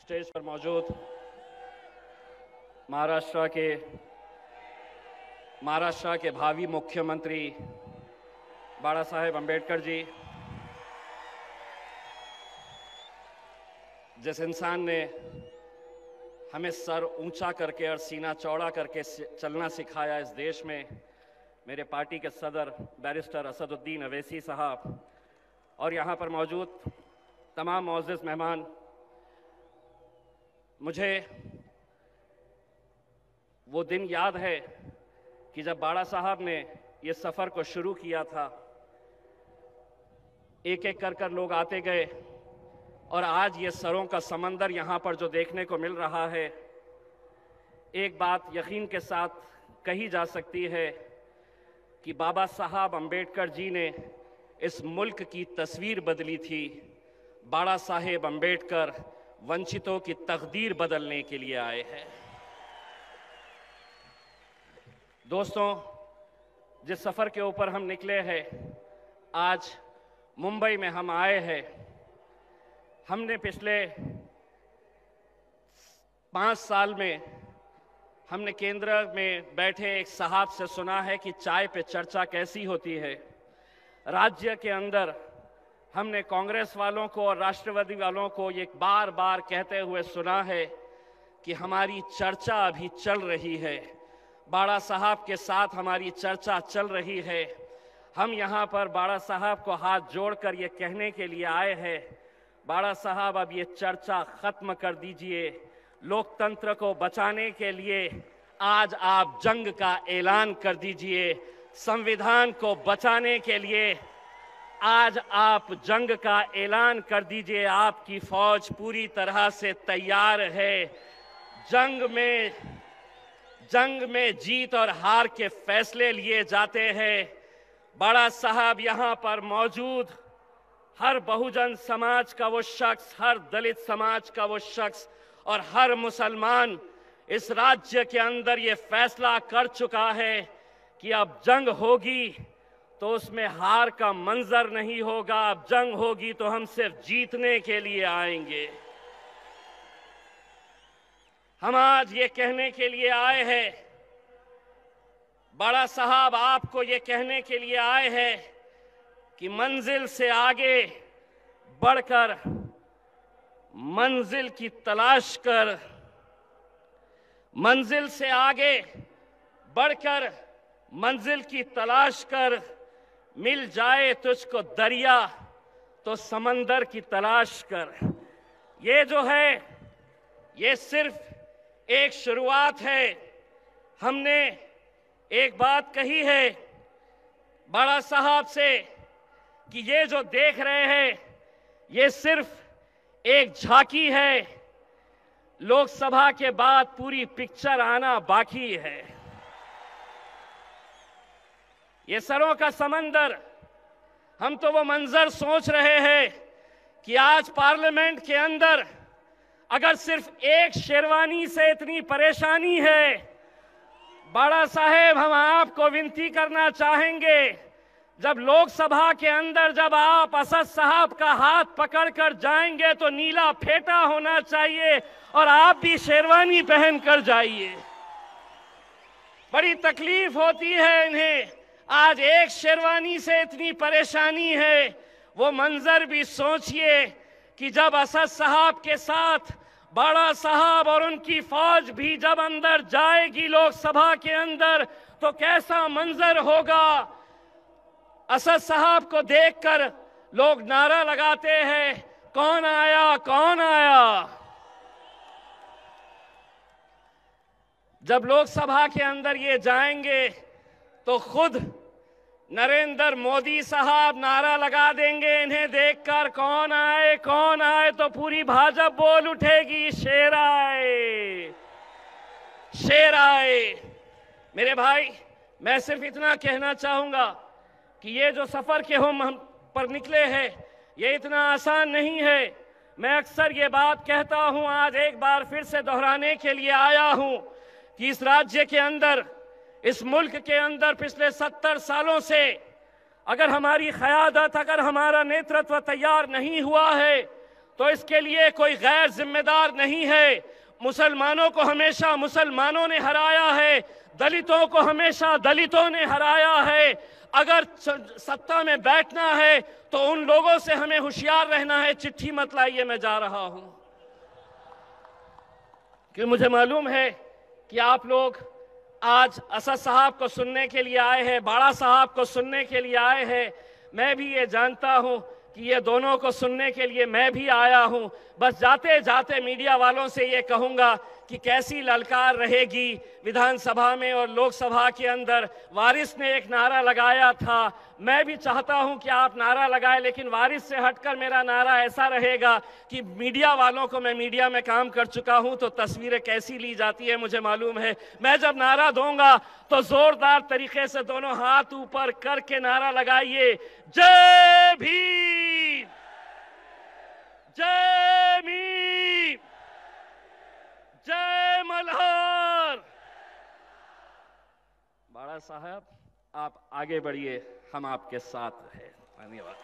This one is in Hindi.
स्टेज पर मौजूद महाराष्ट्र के भावी मुख्यमंत्री बाला साहेब अम्बेडकर जी, जिस इंसान ने हमें सर ऊंचा करके और सीना चौड़ा करके चलना सिखाया इस देश में, मेरे पार्टी के सदर बैरिस्टर असदुद्दीन अवैसी साहब और यहाँ पर मौजूद तमाम मुअज़्ज़िज़ मेहमान, मुझे वो दिन याद है कि जब बाला साहब ने ये सफ़र को शुरू किया था, एक एक कर लोग आते गए और आज ये सरों का समंदर यहाँ पर जो देखने को मिल रहा है, एक बात यकीन के साथ कही जा सकती है कि बाबा साहब अम्बेडकर जी ने इस मुल्क की तस्वीर बदली थी। बाला साहेब अम्बेडकर वंचितों की तकदीर बदलने के लिए आए हैं। दोस्तों, जिस सफ़र के ऊपर हम निकले हैं, आज मुंबई में हम आए हैं। हमने पिछले 5 साल में हमने केंद्र में बैठे एक साहब से सुना है कि चाय पे चर्चा कैसी होती है। राज्य के अंदर हमने कांग्रेस वालों को और राष्ट्रवादी वालों को ये बार बार कहते हुए सुना है कि हमारी चर्चा अभी चल रही है, बाला साहब के साथ हमारी चर्चा चल रही है। हम यहाँ पर बाला साहब को हाथ जोड़कर ये कहने के लिए आए हैं, बाला साहब अब ये चर्चा ख़त्म कर दीजिए। लोकतंत्र को बचाने के लिए आज आप जंग का ऐलान कर दीजिए। संविधान को बचाने के लिए आज आप जंग का ऐलान कर दीजिए। आपकी फौज पूरी तरह से तैयार है। जंग में जीत और हार के फैसले लिए जाते हैं। बाला साहब यहाँ पर मौजूद हर बहुजन समाज का वो शख्स, हर दलित समाज का वो शख्स और हर मुसलमान इस राज्य के अंदर ये फैसला कर चुका है कि अब जंग होगी तो उसमें हार का मंजर नहीं होगा। अब जंग होगी तो हम सिर्फ जीतने के लिए आएंगे। हम आज ये कहने के लिए आए हैं, बाला साहब आपको ये कहने के लिए आए हैं कि मंजिल से आगे बढ़कर मंजिल की तलाश कर, मंजिल से आगे बढ़कर मंजिल की तलाश कर। मिल जाए तुझको दरिया तो समंदर की तलाश कर। ये जो है ये सिर्फ एक शुरुआत है। हमने एक बात कही है बाला साहब से कि ये जो देख रहे हैं ये सिर्फ एक झांकी है, लोकसभा के बाद पूरी पिक्चर आना बाकी है। ये सरों का समंदर, हम तो वो मंजर सोच रहे हैं कि आज पार्लियामेंट के अंदर अगर सिर्फ एक शेरवानी से इतनी परेशानी है, बाला साहेब हम आपको विनती करना चाहेंगे, जब लोकसभा के अंदर जब आप असद साहब का हाथ पकड़कर जाएंगे तो नीला फेटा होना चाहिए और आप भी शेरवानी पहन कर जाइए। बड़ी तकलीफ होती है इन्हें, आज एक शेरवानी से इतनी परेशानी है। वो मंजर भी सोचिए कि जब असद साहब के साथ बाला साहब और उनकी फौज भी जब अंदर जाएगी लोकसभा के अंदर तो कैसा मंजर होगा। असद साहब को देखकर लोग नारा लगाते हैं, कौन आया कौन आया। जब लोकसभा के अंदर ये जाएंगे तो खुद नरेंद्र मोदी साहब नारा लगा देंगे इन्हें देखकर, कौन आए तो पूरी भाजपा बोल उठेगी, शेर आए शेर आए। मेरे भाई, मैं सिर्फ इतना कहना चाहूंगा कि ये जो सफर के हम पर निकले हैं ये इतना आसान नहीं है। मैं अक्सर ये बात कहता हूं, आज एक बार फिर से दोहराने के लिए आया हूं कि इस राज्य के अंदर, इस मुल्क के अंदर पिछले 70 सालों से अगर हमारी क़यादत, अगर हमारा नेतृत्व तैयार नहीं हुआ है तो इसके लिए कोई गैर जिम्मेदार नहीं है। मुसलमानों को हमेशा मुसलमानों ने हराया है, दलितों को हमेशा दलितों ने हराया है। अगर सत्ता में बैठना है तो उन लोगों से हमें होशियार रहना है। चिट्ठी मत लाइए, मैं जा रहा हूं, क्योंकि मुझे मालूम है कि आप लोग आज असद साहब को सुनने के लिए आए हैं, बाड़ा साहब को सुनने के लिए आए हैं। मैं भी ये जानता हूं कि ये दोनों को सुनने के लिए मैं भी आया हूं। बस जाते जाते मीडिया वालों से ये कहूंगा कि कैसी ललकार रहेगी विधानसभा में और लोकसभा के अंदर। वारिस ने एक नारा लगाया था, मैं भी चाहता हूं कि आप नारा लगाएं, लेकिन वारिस से हटकर मेरा नारा ऐसा रहेगा कि मीडिया वालों को, मैं मीडिया में काम कर चुका हूं तो तस्वीरें कैसी ली जाती है मुझे मालूम है। मैं जब नारा दूंगा तो जोरदार तरीके से दोनों हाथ ऊपर करके नारा लगाइए, जय भीम, जय भीम, जय मल्हार। बाड़ा साहब, आप आगे बढ़िए, हम आपके साथ हैं। धन्यवाद।